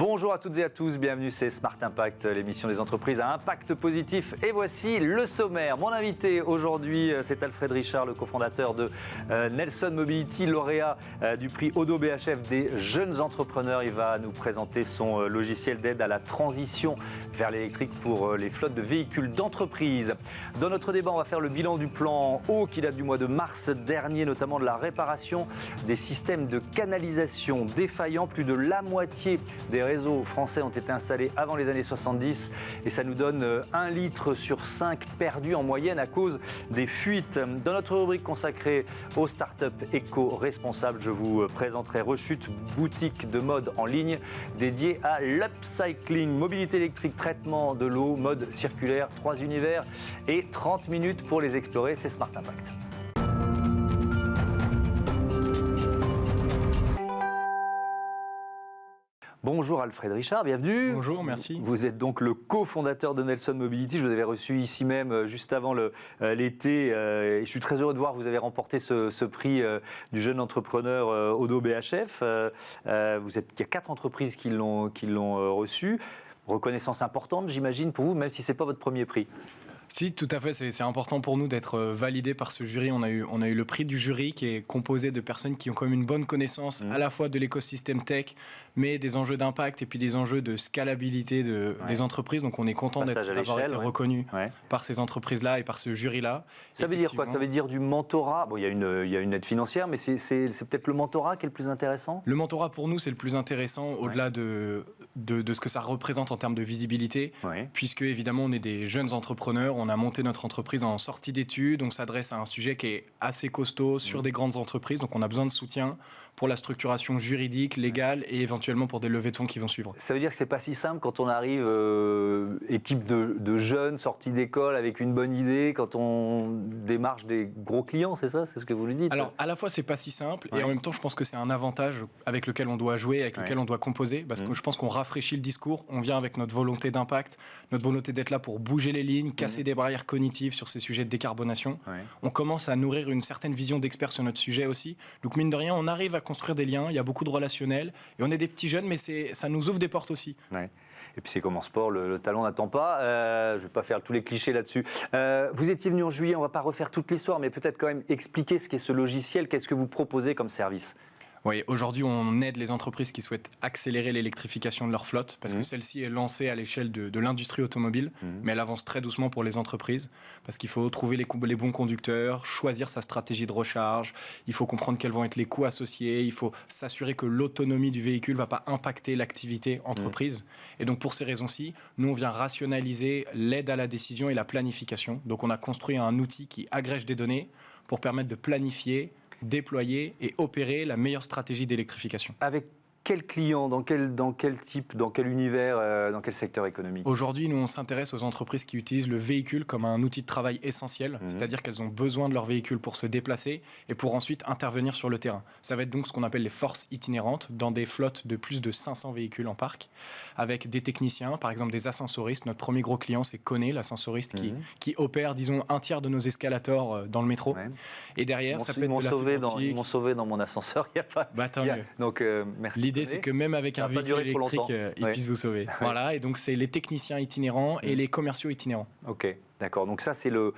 Bonjour à toutes et à tous, bienvenue, c'est Smart Impact, l'émission des entreprises à impact positif. Et voici le sommaire. Mon invité aujourd'hui, c'est Alfred Richard, le cofondateur de Nelson Mobility, lauréat du prix Odo BHF des jeunes entrepreneurs. Il va nous présenter son logiciel d'aide à la transition vers l'électrique pour les flottes de véhicules d'entreprise. Dans notre débat, on va faire le bilan du plan eau qui date du mois de mars dernier, notamment de la réparation des systèmes de canalisation défaillants. Plus de la moitié des réseaux français ont été installés avant les années 70 et ça nous donne 1 litre sur 5 perdu en moyenne à cause des fuites. Dans notre rubrique consacrée aux startups éco-responsables, je vous présenterai Rechute, boutique de mode en ligne dédiée à l'upcycling, mobilité électrique, traitement de l'eau, mode circulaire, 3 univers et 30 minutes pour les explorer. C'est Smart Impact. Bonjour Alfred Richard, bienvenue. Bonjour, merci. Vous êtes donc le cofondateur de Nelson Mobility. Je vous avais reçu ici même juste avant l'été. Et je suis très heureux de voir que vous avez remporté ce prix du jeune entrepreneur Odo BHF. Il y a 4 entreprises qui l'ont reçu. Reconnaissance importante, j'imagine, pour vous, même si ce n'est pas votre premier prix. Si, tout à fait. C'est important pour nous d'être validé par ce jury. On a eu le prix du jury qui est composé de personnes qui ont quand même une bonne connaissance à la fois de l'écosystème tech, mais des enjeux d'impact et puis des enjeux de scalabilité des entreprises. Donc on est content d'avoir été reconnu par ces entreprises-là et par ce jury-là. Ça veut dire quoi? Ça veut dire du mentorat. Bon, il y a une aide financière, mais c'est peut-être le mentorat qui est le plus intéressant? Le mentorat, pour nous, c'est le plus intéressant au-delà de ce que ça représente en termes de visibilité, puisque évidemment, on est des jeunes entrepreneurs. On a monté notre entreprise en sortie d'études. On s'adresse à un sujet qui est assez costaud sur des grandes entreprises. Donc on a besoin de soutien pour la structuration juridique, légale et éventuellement pour des levées de fonds qui vont suivre. Ça veut dire que c'est pas si simple quand on arrive équipe de jeunes sortis d'école avec une bonne idée, quand on démarche des gros clients, c'est ça? C'est ce que vous lui dites? Alors à la fois c'est pas si simple et en même temps je pense que c'est un avantage avec lequel on doit jouer, avec lequel on doit composer, parce que je pense qu'on rafraîchit le discours, on vient avec notre volonté d'impact, notre volonté d'être là pour bouger les lignes, casser des barrières cognitives sur ces sujets de décarbonation. On commence à nourrir une certaine vision d'expert sur notre sujet aussi. Donc mine de rien, on arrive à construire des liens, il y a beaucoup de relationnels et on est des petits jeunes, mais ça nous ouvre des portes aussi. Et puis c'est comme en sport, le talent n'attend pas. Je ne vais pas faire tous les clichés là-dessus. Vous étiez venu en juillet, on ne va pas refaire toute l'histoire, mais peut-être quand même expliquer ce qu'est ce logiciel, qu'est-ce que vous proposez comme service? Oui, aujourd'hui, on aide les entreprises qui souhaitent accélérer l'électrification de leur flotte, parce que celle-ci est lancée à l'échelle de l'industrie automobile, mais elle avance très doucement pour les entreprises, parce qu'il faut trouver les bons conducteurs, choisir sa stratégie de recharge, il faut comprendre quels vont être les coûts associés, il faut s'assurer que l'autonomie du véhicule ne va pas impacter l'activité entreprise. Et donc, pour ces raisons-ci, nous, on vient rationaliser l'aide à la décision et la planification. Donc, on a construit un outil qui agrège des données pour permettre de planifier, déployer et opérer la meilleure stratégie d'électrification. Avec quel client, dans quel type, dans quel univers, dans quel secteur économique? Aujourd'hui, nous, on s'intéresse aux entreprises qui utilisent le véhicule comme un outil de travail essentiel, c'est-à-dire qu'elles ont besoin de leur véhicule pour se déplacer et pour ensuite intervenir sur le terrain. Ça va être donc ce qu'on appelle les forces itinérantes dans des flottes de plus de 500 véhicules en parc, avec des techniciens, par exemple des ascensoristes. Notre premier gros client, c'est Kone, l'ascensoriste qui opère, disons, 1/3 de nos escalators dans le métro. Et derrière, ça peut être de la fibre optique. Ils m'ont sauvé dans mon ascenseur, il n'y a pas... tant mieux. Donc, merci. L'idée, c'est que même avec un véhicule électrique, ils puissent vous sauver. Voilà, et donc c'est les techniciens itinérants et les commerciaux itinérants. Ok, d'accord. Donc ça, c'est le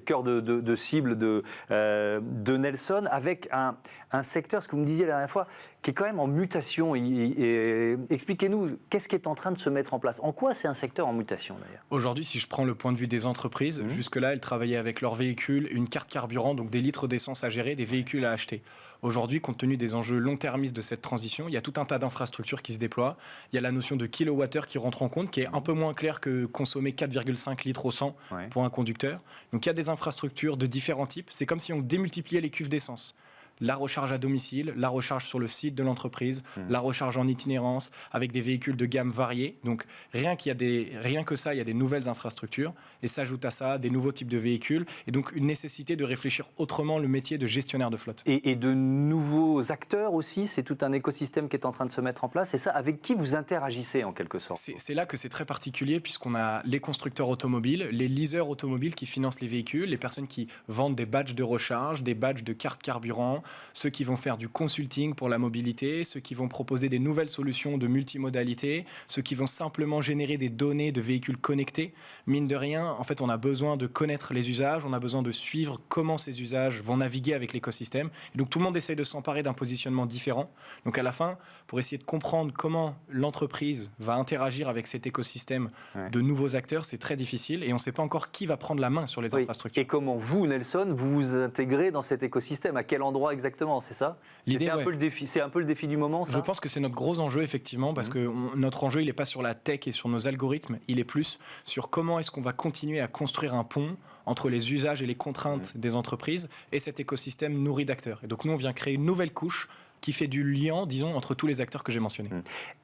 cœur de cible de Nelson, avec un secteur, ce que vous me disiez la dernière fois, qui est quand même en mutation. Expliquez-nous, qu'est-ce qui est en train de se mettre en place? En quoi c'est un secteur en mutation, d'ailleurs? Aujourd'hui, si je prends le point de vue des entreprises, jusque-là, elles travaillaient avec leurs véhicules, une carte carburant, donc des litres d'essence à gérer, des véhicules à acheter. Aujourd'hui, compte tenu des enjeux long-termistes de cette transition, il y a tout un tas d'infrastructures qui se déploient. Il y a la notion de kilowattheure qui rentre en compte, qui est un peu moins claire que consommer 4,5 litres au 100 pour un conducteur. Donc il y a des infrastructures de différents types. C'est comme si on démultipliait les cuves d'essence. La recharge à domicile, la recharge sur le site de l'entreprise, la recharge en itinérance avec des véhicules de gamme variés. Donc rien que ça, il y a des nouvelles infrastructures et s'ajoute à ça des nouveaux types de véhicules et donc une nécessité de réfléchir autrement le métier de gestionnaire de flotte. Et de nouveaux acteurs aussi, c'est tout un écosystème qui est en train de se mettre en place. Et ça, avec qui vous interagissez en quelque sorte? C'est là que c'est très particulier puisqu'on a les constructeurs automobiles, les leasers automobiles qui financent les véhicules, les personnes qui vendent des badges de recharge, des badges de carte carburant, ceux qui vont faire du consulting pour la mobilité, ceux qui vont proposer des nouvelles solutions de multimodalité, ceux qui vont simplement générer des données de véhicules connectés. Mine de rien, en fait, on a besoin de connaître les usages, on a besoin de suivre comment ces usages vont naviguer avec l'écosystème. Et donc, tout le monde essaye de s'emparer d'un positionnement différent. Donc, à la fin, pour essayer de comprendre comment l'entreprise va interagir avec cet écosystème de nouveaux acteurs, c'est très difficile et on ne sait pas encore qui va prendre la main sur les infrastructures. Et comment vous, Nelson, vous vous intégrez dans cet écosystème? À quel endroit exactement, c'est ça? C'est un peu le défi du moment, ça? Je pense que c'est notre gros enjeu, effectivement, parce que notre enjeu, il n'est pas sur la tech et sur nos algorithmes, il est plus sur comment est-ce qu'on va continuer à construire un pont entre les usages et les contraintes des entreprises et cet écosystème nourri d'acteurs. Et donc nous, on vient créer une nouvelle couche qui fait du lien, disons, entre tous les acteurs que j'ai mentionnés.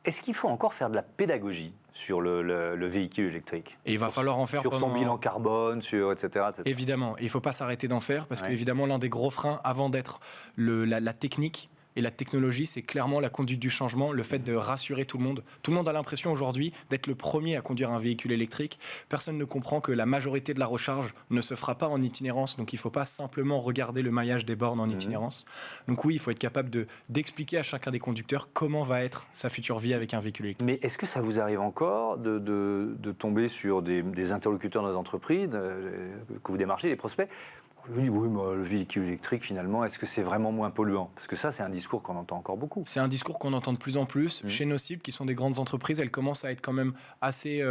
Est-ce qu'il faut encore faire de la pédagogie sur le véhicule électrique? Et il va falloir en faire sur son bilan carbone, sur etc. Évidemment, il ne faut pas s'arrêter d'en faire, parce qu'évidemment, l'un des gros freins, avant d'être la technique, et la technologie, c'est clairement la conduite du changement, le fait de rassurer tout le monde. Tout le monde a l'impression aujourd'hui d'être le premier à conduire un véhicule électrique. Personne ne comprend que la majorité de la recharge ne se fera pas en itinérance. Donc il ne faut pas simplement regarder le maillage des bornes en itinérance. Donc oui, il faut être capable d'expliquer à chacun des conducteurs comment va être sa future vie avec un véhicule électrique. Mais est-ce que ça vous arrive encore de tomber sur des interlocuteurs dans les entreprises que vous démarchez, des prospects? Oui, le véhicule électrique, finalement, est-ce que c'est vraiment moins polluant? Parce que ça, c'est un discours qu'on entend encore beaucoup. C'est un discours qu'on entend de plus en plus. Chez nos cibles, qui sont des grandes entreprises, elles commencent à être quand même assez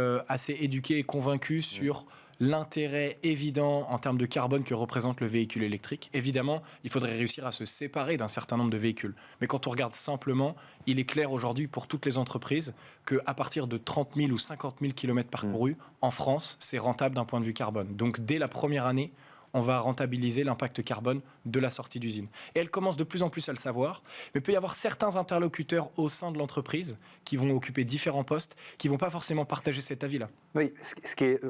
éduquées et convaincues sur l'intérêt évident en termes de carbone que représente le véhicule électrique. Évidemment, il faudrait réussir à se séparer d'un certain nombre de véhicules. Mais quand on regarde simplement, il est clair aujourd'hui pour toutes les entreprises qu'à partir de 30 000 ou 50 000 km parcourus, en France, c'est rentable d'un point de vue carbone. Donc dès la première année, on va rentabiliser l'impact carbone de la sortie d'usine. Et elle commence de plus en plus à le savoir, mais il peut y avoir certains interlocuteurs au sein de l'entreprise qui vont occuper différents postes, qui ne vont pas forcément partager cet avis-là. Oui,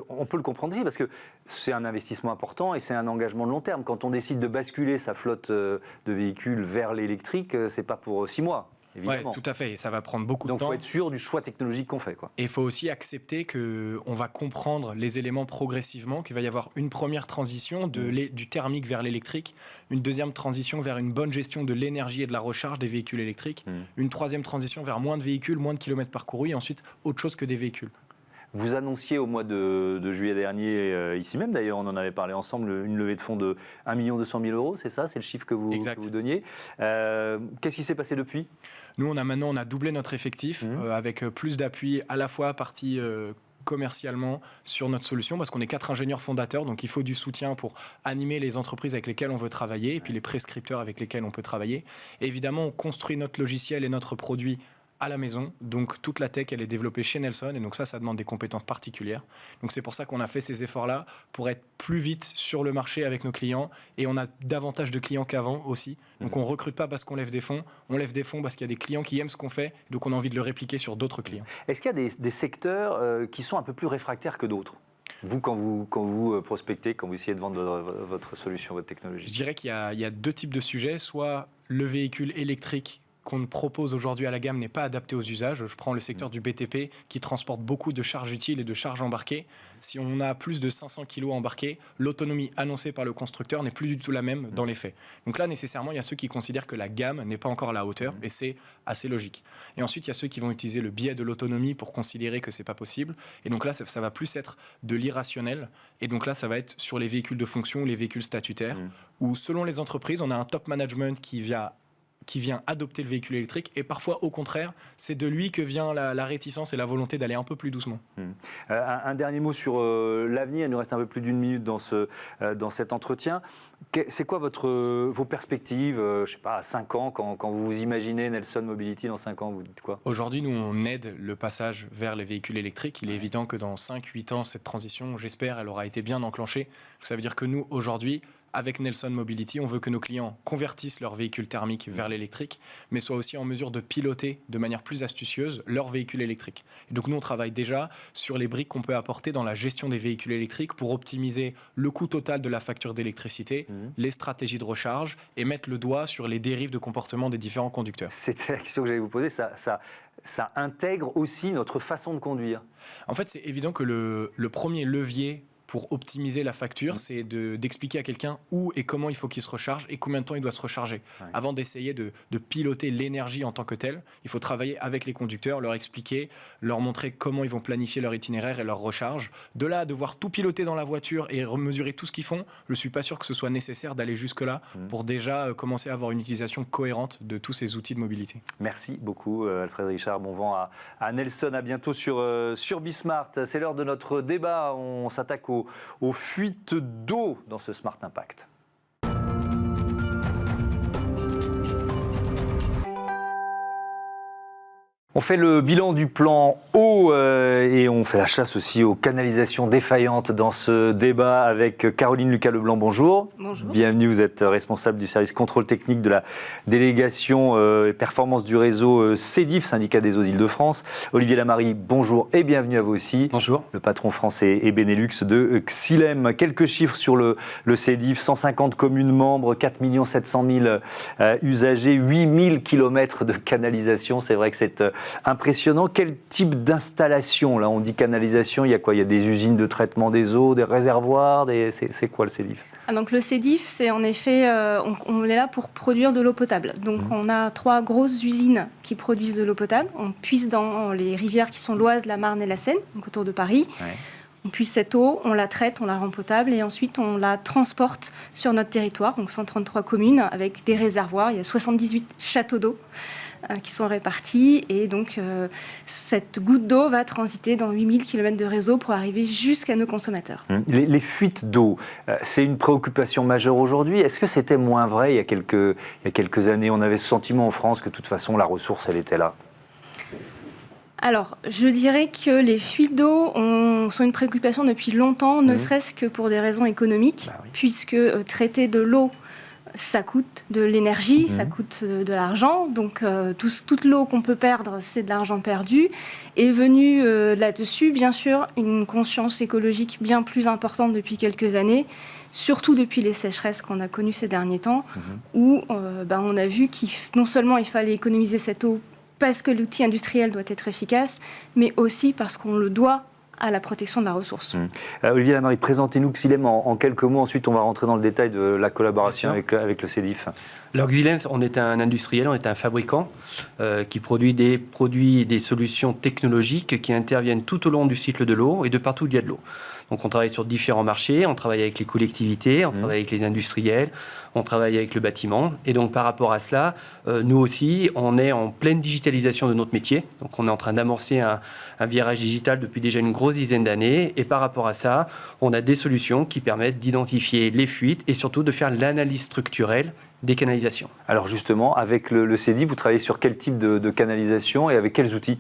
on peut le comprendre ici, parce que c'est un investissement important et c'est un engagement de long terme. Quand on décide de basculer sa flotte de véhicules vers l'électrique, ce n'est pas pour 6 mois. Oui, tout à fait, et ça va prendre beaucoup de temps. Donc il faut être sûr du choix technologique qu'on fait, Et il faut aussi accepter qu'on va comprendre les éléments progressivement, qu'il va y avoir une première transition du thermique vers l'électrique, une deuxième transition vers une bonne gestion de l'énergie et de la recharge des véhicules électriques, une troisième transition vers moins de véhicules, moins de kilomètres parcourus, et ensuite autre chose que des véhicules. Vous annonciez au mois de juillet dernier, ici même d'ailleurs, on en avait parlé ensemble, une levée de fonds de 1 200 000 €, c'est ça? C'est le chiffre que vous donniez. Qu'est-ce qui s'est passé depuis? Nous, on a doublé notre effectif avec plus d'appui à la fois partie commercialement sur notre solution, parce qu'on est 4 ingénieurs fondateurs, donc il faut du soutien pour animer les entreprises avec lesquelles on veut travailler, et puis les prescripteurs avec lesquels on peut travailler. Et évidemment, on construit notre logiciel et notre produit à la maison, donc toute la tech elle est développée chez Nelson, et donc ça demande des compétences particulières. Donc c'est pour ça qu'on a fait ces efforts-là, pour être plus vite sur le marché avec nos clients, et on a davantage de clients qu'avant aussi. Donc on ne recrute pas parce qu'on lève des fonds, on lève des fonds parce qu'il y a des clients qui aiment ce qu'on fait, donc on a envie de le répliquer sur d'autres clients. Est-ce qu'il y a des secteurs qui sont un peu plus réfractaires que d'autres? Vous, quand vous prospectez, quand vous essayez de vendre votre solution, votre technologie? Je dirais qu'il y a 2 types de sujets, soit le véhicule électrique qu'on propose aujourd'hui à la gamme n'est pas adapté aux usages. Je prends le secteur du BTP qui transporte beaucoup de charges utiles et de charges embarquées. Si on a plus de 500 kg embarqués, l'autonomie annoncée par le constructeur n'est plus du tout la même dans les faits. Donc là, nécessairement, il y a ceux qui considèrent que la gamme n'est pas encore à la hauteur, et c'est assez logique. Et ensuite, il y a ceux qui vont utiliser le biais de l'autonomie pour considérer que c'est pas possible. Et donc là, ça va plus être de l'irrationnel. Et donc là, ça va être sur les véhicules de fonction ou les véhicules statutaires, où selon les entreprises, on a un top management qui vient adopter le véhicule électrique, et parfois au contraire, c'est de lui que vient la réticence et la volonté d'aller un peu plus doucement. Un dernier mot sur l'avenir, il nous reste un peu plus d'1 minute dans cet entretien. C'est quoi vos perspectives, je ne sais pas, à 5 ans, quand vous vous imaginez Nelson Mobility dans 5 ans, vous dites quoi? Aujourd'hui, nous, on aide le passage vers les véhicules électriques. Il est évident que dans 5-8 ans, cette transition, j'espère, elle aura été bien enclenchée. Ça veut dire que nous, aujourd'hui, avec Nelson Mobility, on veut que nos clients convertissent leurs véhicules thermiques vers l'électrique, mais soient aussi en mesure de piloter de manière plus astucieuse leurs véhicules électriques. Et donc nous, on travaille déjà sur les briques qu'on peut apporter dans la gestion des véhicules électriques pour optimiser le coût total de la facture d'électricité, les stratégies de recharge, et mettre le doigt sur les dérives de comportement des différents conducteurs. C'était la question que j'allais vous poser. Ça intègre aussi notre façon de conduire. En fait, c'est évident que le premier levier pour optimiser la facture, c'est d'expliquer à quelqu'un où et comment il faut qu'il se recharge et combien de temps il doit se recharger. Ouais. Avant d'essayer de piloter l'énergie en tant que telle, il faut travailler avec les conducteurs, leur expliquer, leur montrer comment ils vont planifier leur itinéraire et leur recharge. De là à devoir tout piloter dans la voiture et mesurer tout ce qu'ils font, je ne suis pas sûr que ce soit nécessaire d'aller jusque-là pour déjà commencer à avoir une utilisation cohérente de tous ces outils de mobilité. Merci beaucoup Alfred Richard. Bon vent à Nelson. À bientôt sur Bismart. C'est l'heure de notre débat. On s'attaque aux fuites d'eau dans ce Smart Impact. On fait le bilan du plan eau et on fait la chasse aussi aux canalisations défaillantes dans ce débat avec Caroline Lucas-Leblanc. Bonjour. Bonjour. Bienvenue, vous êtes responsable du service contrôle technique de la délégation et performance du réseau CEDIF, syndicat des eaux d'Île-de-France. Olivier Lamarie, bonjour et bienvenue à vous aussi. Bonjour. Le patron français et Benelux de Xylem. Quelques chiffres sur le CEDIF, 150 communes membres, 4 700 000 usagers, 8 000 km de canalisation. C'est vrai que c'est impressionnant. Quel type d'installation? Là, on dit canalisation, il y a quoi? Il y a des usines de traitement des eaux, des réservoirs, c'est quoi le CEDIF? Donc le CEDIF, c'est en effet, on est là pour produire de l'eau potable. Donc on a 3 grosses usines qui produisent de l'eau potable. On puise dans les rivières qui sont l'Oise, la Marne et la Seine, donc autour de Paris. Ouais. On puise cette eau, on la traite, on la rend potable et ensuite on la transporte sur notre territoire, donc 133 communes avec des réservoirs. Il y a 78 châteaux d'eau qui sont répartis et donc cette goutte d'eau va transiter dans 8000 km de réseau pour arriver jusqu'à nos consommateurs. Les fuites d'eau, c'est une préoccupation majeure aujourd'hui. Est-ce que c'était moins vrai il y a quelques années? On avait ce sentiment en France que de toute façon la ressource elle était là. Alors, je dirais que les fuites d'eau sont une préoccupation depuis longtemps, ne serait-ce que pour des raisons économiques, puisque traiter de l'eau, ça coûte de l'énergie, ça coûte de l'argent. Donc, toute l'eau qu'on peut perdre, c'est de l'argent perdu. Est venue là-dessus, bien sûr, une conscience écologique bien plus importante depuis quelques années, surtout depuis les sécheresses qu'on a connues ces derniers temps, où on a vu qu'il non seulement il fallait économiser cette eau parce que l'outil industriel doit être efficace, mais aussi parce qu'on le doit à la protection de la ressource. Olivier Lamarie, présentez-nous Xylem en quelques mots. Ensuite, on va rentrer dans le détail de la collaboration avec le CEDIF. Alors Xylem, on est un industriel, on est un fabricant qui produit des produits et des solutions technologiques qui interviennent tout au long du cycle de l'eau et de partout où il y a de l'eau. Donc on travaille sur différents marchés, on travaille avec les collectivités, on travaille avec les industriels, on travaille avec le bâtiment. Et donc par rapport à cela, nous aussi, on est en pleine digitalisation de notre métier. Donc on est en train d'amorcer un virage digital depuis déjà une grosse dizaine d'années. Et par rapport à ça, on a des solutions qui permettent d'identifier les fuites et surtout de faire l'analyse structurelle des canalisations. Alors justement, avec le CEDIF, vous travaillez sur quel type de canalisation et avec quels outils?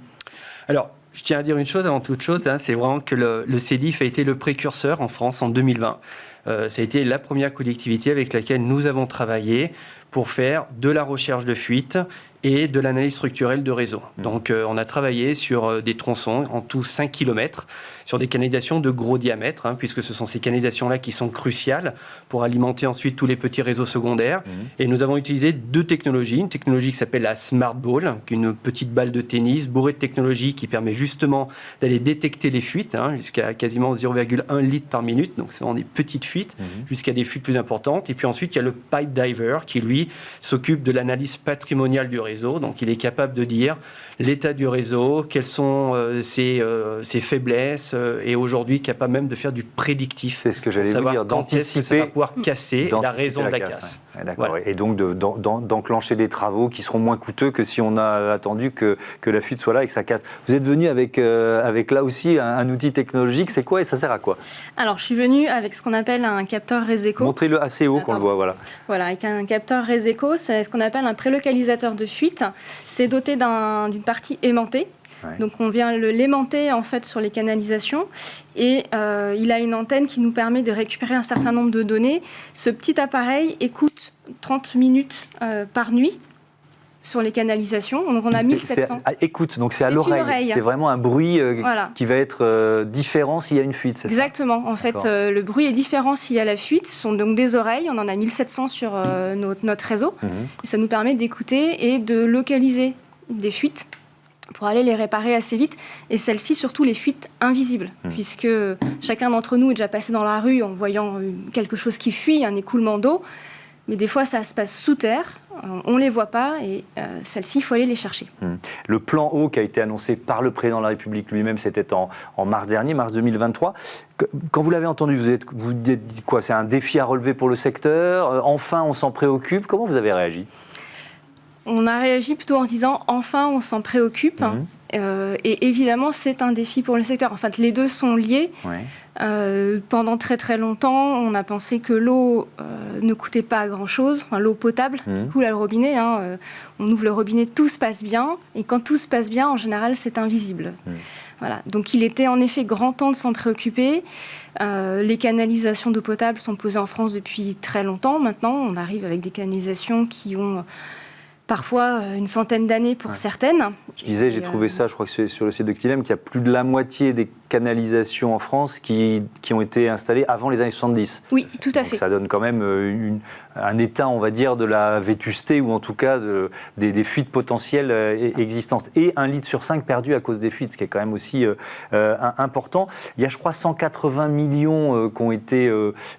Alors, je tiens à dire une chose avant toute chose, c'est vraiment que le CEDIF a été le précurseur en France en 2020. Ça a été la première collectivité avec laquelle nous avons travaillé pour faire de la recherche de fuite et de l'analyse structurelle de réseau. Donc on a travaillé sur des tronçons, en tout 5 km, sur des canalisations de gros diamètre, puisque ce sont ces canalisations-là qui sont cruciales pour alimenter ensuite tous les petits réseaux secondaires. Et nous avons utilisé 2 technologies. Une technologie qui s'appelle la Smart Ball, qui est une petite balle de tennis bourrée de technologie qui permet justement d'aller détecter les fuites, jusqu'à quasiment 0,1 litre par minute. Donc c'est vraiment des petites fuites, jusqu'à des fuites plus importantes. Et puis ensuite, il y a le Pipe Diver qui, lui, s'occupe de l'analyse patrimoniale du réseau. Donc il est capable de dire l'état du réseau, quelles sont ses faiblesses, et aujourd'hui capable même de faire du prédictif. C'est ce que j'allais vous dire, d'anticiper. Ça va pouvoir casser la raison de la casse. Ouais, d'accord. Voilà. Et donc d'enclencher des travaux qui seront moins coûteux que si on a attendu que la fuite soit là et que ça casse. Vous êtes venu avec là aussi un outil technologique, c'est quoi et ça sert à quoi? Alors je suis venue avec ce qu'on appelle un capteur Reseco. Montrez-le assez haut qu'on le voit, voilà. Voilà, avec un capteur Reseco, c'est ce qu'on appelle un prélocalisateur de fuite. C'est doté d'une partie aimantée. Ouais. Donc on vient l'aimanter en fait sur les canalisations et il a une antenne qui nous permet de récupérer un certain nombre de données. Ce petit appareil écoute 30 minutes par nuit sur les canalisations. Donc on a 1700. Écoute, donc c'est à l'oreille. C'est vraiment un bruit qui va être différent s'il y a une fuite, c'est exactement. Ça en fait, le bruit est différent s'il y a la fuite. Ce sont donc des oreilles. On en a 1700 sur notre réseau. Et ça nous permet d'écouter et de localiser des fuites pour aller les réparer assez vite. Et celles-ci, surtout les fuites invisibles, puisque chacun d'entre nous est déjà passé dans la rue en voyant quelque chose qui fuit, un écoulement d'eau. Mais des fois, ça se passe sous terre, on ne les voit pas, et celles-ci, il faut aller les chercher. Le plan eau qui a été annoncé par le président de la République lui-même, c'était en mars dernier, mars 2023. Quand vous l'avez entendu, vous dites quoi? C'est un défi à relever pour le secteur? Enfin, on s'en préoccupe? Comment vous avez réagi? On a réagi plutôt en disant « enfin, on s'en préoccupe ». Et évidemment, c'est un défi pour le secteur. En fait, les deux sont liés. Pendant très très longtemps, on a pensé que l'eau ne coûtait pas grand-chose, l'eau potable qui coule à le robinet. On ouvre le robinet, tout se passe bien. Et quand tout se passe bien, en général, c'est invisible. Voilà. Donc il était en effet grand temps de s'en préoccuper. Les canalisations d'eau potable sont posées en France depuis très longtemps. Maintenant, on arrive avec des canalisations qui ont parfois une centaine d'années pour certaines. Je disais, j'ai trouvé ça, je crois que c'est sur le site de Xylem, qu'il y a plus de la moitié des canalisations en France qui ont été installées avant les années 70. Oui, tout à fait. Ça donne quand même un état, on va dire, de la vétusté, ou en tout cas des fuites potentielles existantes. Et 1 litre sur 5 perdu à cause des fuites, ce qui est quand même aussi important. Il y a, je crois, 180 millions qui ont été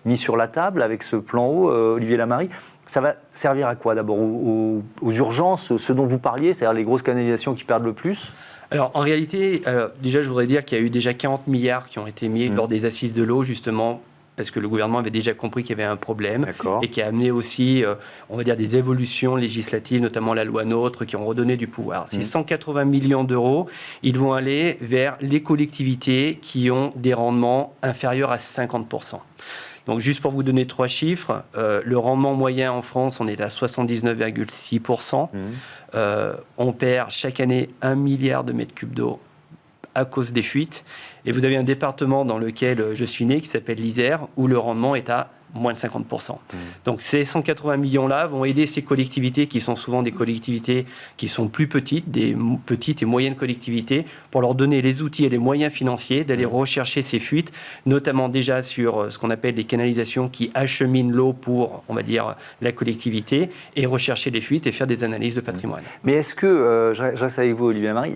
mis sur la table avec ce plan eau, Olivier Lamarie. Ça va servir à quoi d'abord? Aux urgences, ce dont vous parliez, c'est-à-dire les grosses canalisations qui perdent le plus? Alors, en réalité, déjà, je voudrais dire qu'il y a eu déjà 40 milliards qui ont été mis lors des assises de l'eau, justement, parce que le gouvernement avait déjà compris qu'il y avait un problème et qui a amené aussi, on va dire, des évolutions législatives, notamment la loi NOTRe, qui ont redonné du pouvoir. Ces 180 millions d'euros, ils vont aller vers les collectivités qui ont des rendements inférieurs à 50%. Donc, juste pour vous donner 3 chiffres, le rendement moyen en France, on est à 79,6%. On perd chaque année 1 milliard de mètres cubes d'eau à cause des fuites. Et vous avez un département dans lequel je suis né, qui s'appelle l'Isère, où le rendement est à moins de 50%. Donc ces 180 millions-là vont aider ces collectivités, qui sont souvent des collectivités qui sont plus petites, des petites et moyennes collectivités, pour leur donner les outils et les moyens financiers d'aller rechercher ces fuites, notamment déjà sur ce qu'on appelle les canalisations qui acheminent l'eau pour, on va dire, la collectivité, et rechercher les fuites et faire des analyses de patrimoine. Mais est-ce que, je reste avec vous Olivier Lamarie,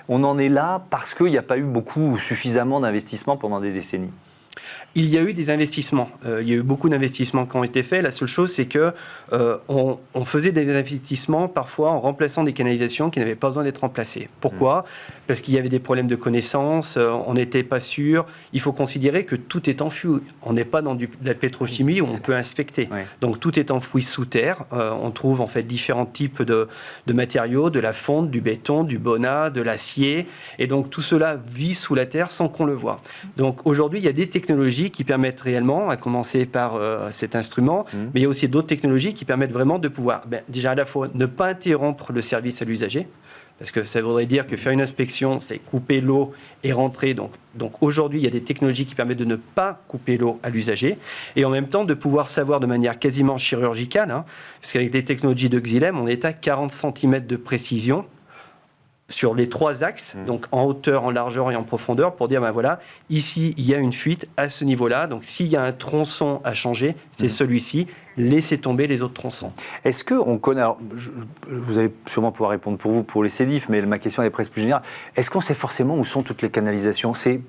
on en est là parce qu'il n'y a pas eu suffisamment d'investissements pendant des décennies? Il y a eu des investissements. Il y a eu beaucoup d'investissements qui ont été faits. La seule chose, c'est que on faisait des investissements parfois en remplaçant des canalisations qui n'avaient pas besoin d'être remplacées. Pourquoi? Parce qu'il y avait des problèmes de connaissance, on n'était pas sûr. Il faut considérer que tout est enfoui. On n'est pas dans de la pétrochimie où on peut inspecter. Donc tout est enfoui sous terre. On trouve en fait différents types de matériaux, de la fonte, du béton, du bonnat, de l'acier. Et donc tout cela vit sous la terre sans qu'on le voie. Donc aujourd'hui, il y a des technologies qui permettent réellement, à commencer par cet instrument, mais il y a aussi d'autres technologies qui permettent vraiment de pouvoir, déjà à la fois ne pas interrompre le service à l'usager, parce que ça voudrait dire que faire une inspection, c'est couper l'eau et rentrer. Donc aujourd'hui, il y a des technologies qui permettent de ne pas couper l'eau à l'usager, et en même temps de pouvoir savoir de manière quasiment chirurgicale, parce qu'avec les technologies de Xylem, on est à 40 cm de précision sur les 3 axes, donc en hauteur, en largeur et en profondeur, pour dire, voilà, ici, il y a une fuite à ce niveau-là. Donc, s'il y a un tronçon à changer, c'est celui-ci. Laissez tomber les autres tronçons. Est-ce qu'on connaît... Alors, vous allez sûrement pouvoir répondre pour vous, pour les CEDIF, mais ma question est presque plus générale. Est-ce qu'on sait forcément où sont toutes les canalisations? C'est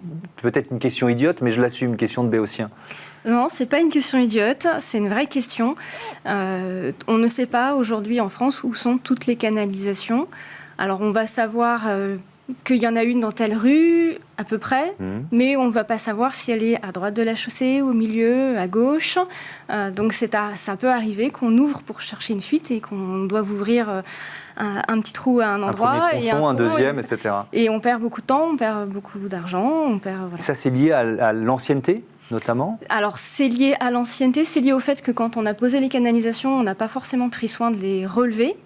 peut-être une question idiote, mais je l'assume, une question de béotien. Non, ce n'est pas une question idiote, c'est une vraie question. On ne sait pas aujourd'hui en France où sont toutes les canalisations. Alors, on va savoir qu'il y en a une dans telle rue, à peu près, mais on ne va pas savoir si elle est à droite de la chaussée, au milieu, à gauche. Donc, ça peut arriver qu'on ouvre pour chercher une fuite et qu'on doit ouvrir un petit trou à un endroit. Un premier tronçon, un deuxième, etc. Et on perd beaucoup de temps, on perd beaucoup d'argent, Voilà. Ça, c'est lié à l'ancienneté notamment? Alors, c'est lié à l'ancienneté, c'est lié au fait que quand on a posé les canalisations, on n'a pas forcément pris soin de les relever,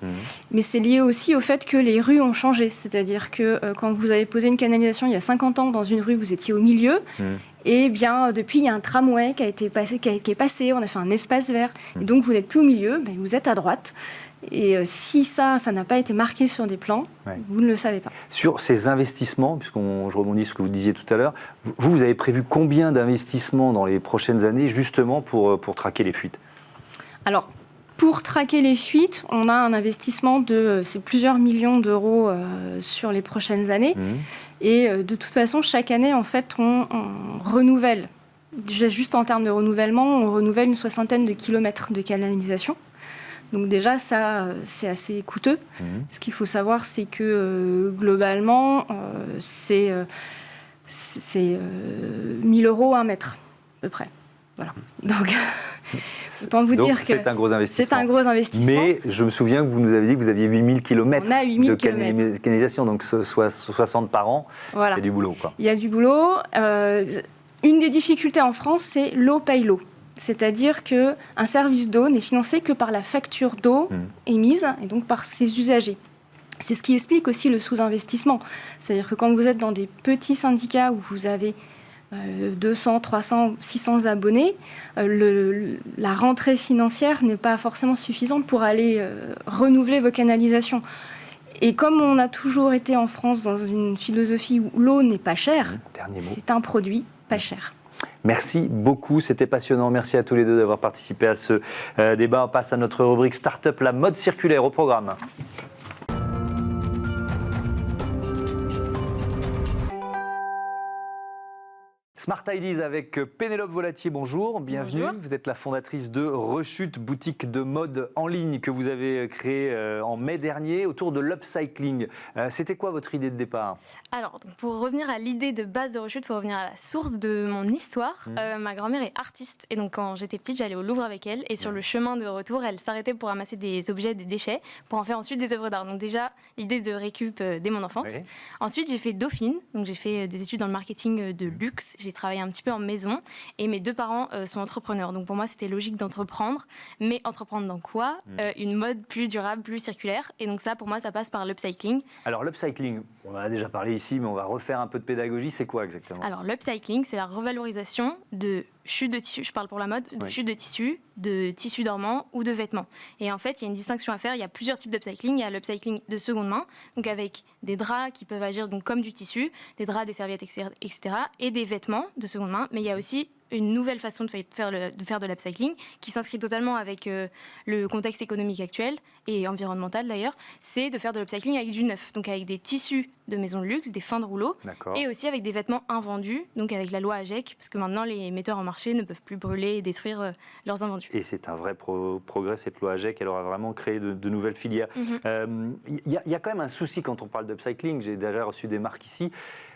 mais c'est lié aussi au fait que les rues ont changé. C'est-à-dire que quand vous avez posé une canalisation il y a 50 ans dans une rue, vous étiez au milieu, et bien depuis, il y a un tramway qui est passé, on a fait un espace vert, et donc vous n'êtes plus au milieu, mais vous êtes à droite. Et si ça n'a pas été marqué sur des plans, vous ne le savez pas. Sur ces investissements, je rebondis sur ce que vous disiez tout à l'heure, vous avez prévu combien d'investissements dans les prochaines années justement pour traquer les fuites? Alors, Pour traquer les fuites, on a un investissement de plusieurs millions d'euros sur les prochaines années. Et de toute façon, chaque année, en fait, on renouvelle. Déjà, juste en termes de renouvellement, on renouvelle une 60aine de kilomètres de canalisation. Donc déjà, ça, c'est assez coûteux. Ce qu'il faut savoir, c'est que globalement, c'est 1 000 € un mètre, à peu près. Voilà. Donc, autant vous dire que c'est un gros investissement. C'est un gros investissement. Mais je me souviens que vous nous avez dit que vous aviez 8000 km On a 8000 de canalisation, donc soit 60 par an. Voilà. Il y a du boulot, quoi. Il y a du boulot. Une des difficultés en France, c'est l'eau paye l'eau. C'est-à-dire qu'un service d'eau n'est financé que par la facture d'eau émise et donc par ses usagers. C'est ce qui explique aussi le sous-investissement. C'est-à-dire que quand vous êtes dans des petits syndicats où vous avez 200, 300, 600 abonnés, la rentrée financière n'est pas forcément suffisante pour aller renouveler vos canalisations. Et comme on a toujours été en France dans une philosophie où l'eau n'est pas chère, c'est un produit pas cher. Merci beaucoup, c'était passionnant. Merci à tous les deux d'avoir participé à ce débat. On passe à notre rubrique Start-up, la mode circulaire au programme. Smart Ideas avec Pénélope Volatier, bonjour, bienvenue. Bonjour. Vous êtes la fondatrice de Rechute, boutique de mode en ligne que vous avez créée en mai dernier autour de l'upcycling. C'était quoi votre idée de départ ? Alors, pour revenir à l'idée de base de Rechute, il faut revenir à la source de mon histoire. Ma grand-mère est artiste et donc quand j'étais petite, j'allais au Louvre avec elle et sur le chemin de retour, elle s'arrêtait pour ramasser des objets, des déchets, pour en faire ensuite des œuvres d'art. Donc déjà, l'idée de récup dès mon enfance. Oui. Ensuite, j'ai fait Dauphine, donc j'ai fait des études dans le marketing de luxe. J'ai travaillé un petit peu en maison et mes deux parents sont entrepreneurs. Donc pour moi, c'était logique d'entreprendre. Mais entreprendre dans quoi ? Une mode plus durable, plus circulaire. Et donc ça, pour moi, ça passe par l'upcycling. Alors l'upcycling, on en a déjà parlé ici, mais on va refaire un peu de pédagogie. C'est quoi exactement ? Alors l'upcycling, c'est la revalorisation de chutes de tissu, je parle pour la mode, de chutes de tissu dormant ou de vêtements. Et en fait, il y a une distinction à faire. Il y a plusieurs types d'upcycling. Il y a l'upcycling de seconde main, donc avec des draps qui peuvent agir donc comme du tissu, des draps, des serviettes, etc. et des vêtements de seconde main. Mais il y a aussi une nouvelle façon de faire de l'upcycling qui s'inscrit totalement avec le contexte économique actuel et environnemental d'ailleurs, c'est de faire de l'upcycling avec du neuf, donc avec des tissus de maisons de luxe, des fins de rouleau, et aussi avec des vêtements invendus, donc avec la loi AGEC, parce que maintenant les metteurs en marché ne peuvent plus brûler et détruire leurs invendus. Et c'est un vrai progrès, cette loi AGEC, elle aura vraiment créé de nouvelles filières. Il y a quand même un souci quand on parle d'upcycling, j'ai déjà reçu des marques ici,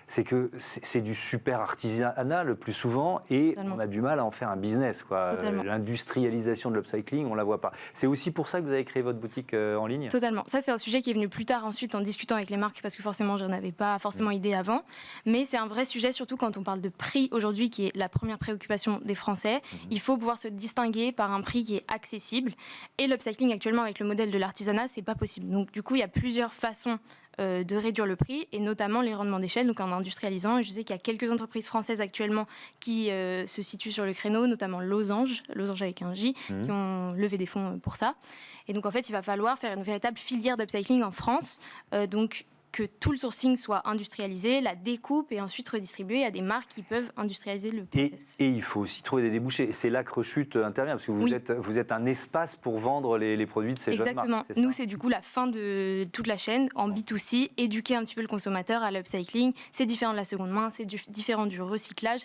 c'est que c'est du super artisanal le plus souvent et on a du mal à en faire un business. L'industrialisation de l'upcycling, on ne la voit pas. C'est aussi pour ça que vous avez créé votre boutique en ligne ? Totalement. Ça, c'est un sujet qui est venu plus tard ensuite en discutant avec les marques parce que forcément, je n'en avais pas forcément idée avant. Mais c'est un vrai sujet, surtout quand on parle de prix aujourd'hui, qui est la première préoccupation des Français. Il faut pouvoir se distinguer par un prix qui est accessible. Et l'upcycling, actuellement, avec le modèle de l'artisanat, c'est pas possible. Donc, du coup, il y a plusieurs façons de réduire le prix et notamment les rendements d'échelle, donc en industrialisant. Et je sais qu'il y a quelques entreprises françaises actuellement qui se situent sur le créneau, notamment Losange avec un J, qui ont levé des fonds pour ça. Et donc en fait, il va falloir faire une véritable filière d'upcycling en France, donc que tout le sourcing soit industrialisé, la découpe et ensuite redistribué à des marques qui peuvent industrialiser le process. Et il faut aussi trouver des débouchés. Et c'est là que Rechute intervient, parce que vous êtes un espace pour vendre les produits de ces jeunes marques. Exactement. Nous, c'est du coup la fin de toute la chaîne en B2C, éduquer un petit peu le consommateur à l'upcycling. C'est différent de la seconde main, c'est différent du recyclage.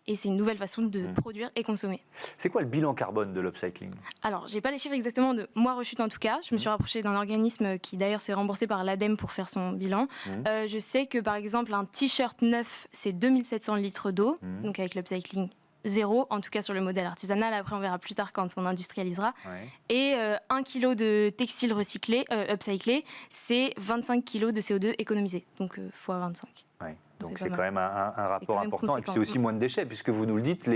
Et c'est une nouvelle façon de produire et consommer. C'est quoi le bilan carbone de l'upcycling ? Alors, je n'ai pas les chiffres exactement de moi, Rechute en tout cas. Je me suis rapprochée d'un organisme qui d'ailleurs s'est remboursé par l'ADEME pour faire son bilan. Je sais que par exemple, un t-shirt neuf, c'est 2700 litres d'eau, donc avec l'upcycling zéro, en tout cas sur le modèle artisanal. Après, on verra plus tard quand on industrialisera. Et 1 kg de textile recyclé, upcyclé, c'est 25 kg de CO2 économisé, donc fois 25. Donc c'est quand même un rapport important. Et puis c'est aussi moins de déchets, puisque vous nous le dites,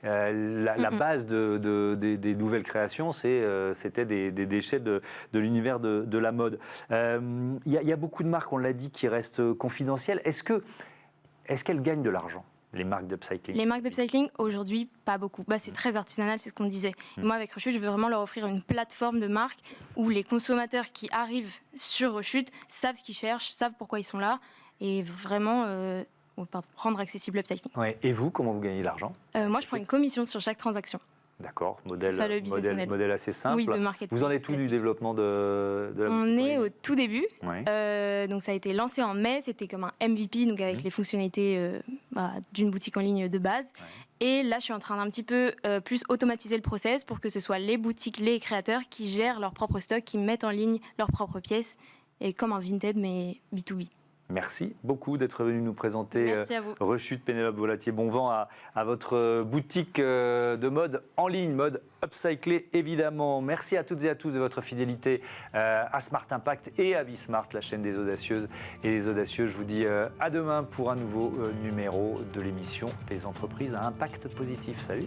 la base des nouvelles créations, c'était des déchets de l'univers de la mode. Il y a beaucoup de marques, on l'a dit, qui restent confidentielles. Est-ce qu'elles gagnent de l'argent ? Les marques d'upcycling ? Les marques d'upcycling, aujourd'hui, pas beaucoup. C'est très artisanal, c'est ce qu'on disait. Moi, avec Rechute, je veux vraiment leur offrir une plateforme de marque où les consommateurs qui arrivent sur Rechute savent ce qu'ils cherchent, savent pourquoi ils sont là, et vraiment rendre accessible l'upcycling. Et vous, comment vous gagnez l'argent ? Moi, je prends une commission sur chaque transaction. D'accord, C'est ça, le business model. modèle assez simple. Oui, de marketing. Vous en êtes où du développement de la boutique On en est ligne au tout début. Ouais. Donc ça a été lancé en mai, c'était comme un MVP, donc avec les fonctionnalités d'une boutique en ligne de base. Ouais. Et là, je suis en train d'un petit peu plus automatiser le process pour que ce soit les boutiques, les créateurs qui gèrent leur propre stock, qui mettent en ligne leurs propres pièces, et comme un Vinted, mais B2B. Merci beaucoup d'être venu nous présenter Rechute Pénélope Volatier. Bon vent à votre boutique de mode en ligne, mode upcyclé évidemment. Merci à toutes et à tous de votre fidélité à Smart Impact et à Bismart, la chaîne des audacieuses et des audacieux. Je vous dis à demain pour un nouveau numéro de l'émission des entreprises à impact positif. Salut.